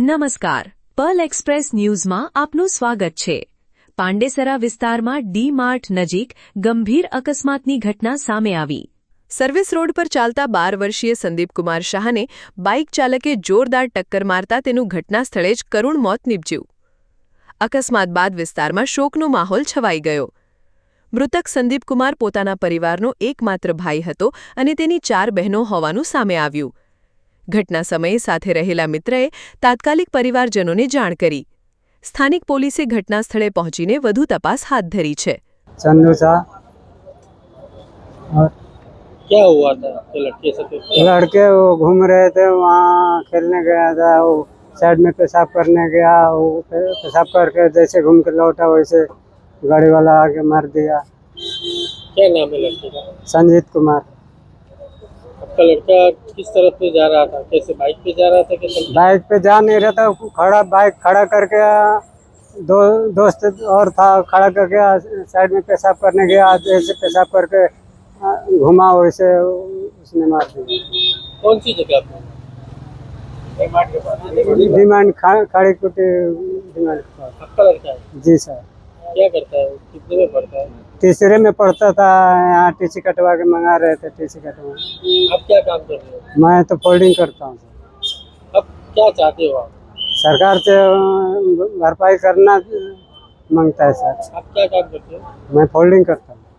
નમસ્કાર, Perl express ન્યૂઝમાં આપનું સ્વાગત છે। પાંડેસરા વિસ્તારમાં ડી માર્ટ નજીક ગંભીર અકસ્માતની ઘટના સામે આવી। સર્વિસ રોડ પર ચાલતા 12 વર્ષીય સંદીપકુમાર શાહને બાઇક ચાલકે જોરદાર ટક્કર મારતા તેનું ઘટના સ્થળે જ કરુણ મોત નીપજ્યું। અકસ્માત બાદ વિસ્તારમાં શોકનો માહોલ છવાઈ ગયો। મૃતક સંદીપકુમાર પોતાના પરિવારનો એકમાત્ર ભાઈ હતો અને તેની 4 બહેનો હોવાનું સામે આવ્યું। ઘટના સમયે સાથે રહેલા મિત્રએ તાત્કાલિક પરિવારજનોને જાણ કરી। સ્થાનિક પોલીસે ઘટના સ્થળે પહોંચીને વધુ તપાસ હાથ ધરી છે। चंदू शाह और क्या हुआ था आपके लड़के से? लड़के वो घूम रहे थे, वहाँ खेलने गया था। वो साइड में पेशाब करने गया, वो पेशाब करके जैसे घूम के लौटा वैसे गाड़ी वाला आके मार दिया। क्या नाम है लड़के का? संजीत कुमार। आपका लड़का किस तरफ से जा रहा था? कैसे बाइक पे जा रहा था कि बाइक पे जा नहीं रहा था, खड़ा बाइक खड़ा करके दो दोस्त और था, खड़ा करके साइड में पेशाब करने गया। जैसे पेशाब करके घुमा वैसे उसने मार दिया। कौन सी जगह पे? डिमांड खड़ी कुटी डिमांड। आपका लड़का है? जी सर। क्या करता है? कितने में पढ़ता है? तीसरे में पढ़ता था। यहाँ टीसी कटवा के मंगा रहे थे, टीसी कटवा। आप क्या काम कर रहे हो? मैं तो फोल्डिंग करता हूँ सर। अब क्या चाहते हो आप? सरकार से भरपाई करना मांगता है सर। आप क्या काम करते हो? मैं फोल्डिंग करता हूँ।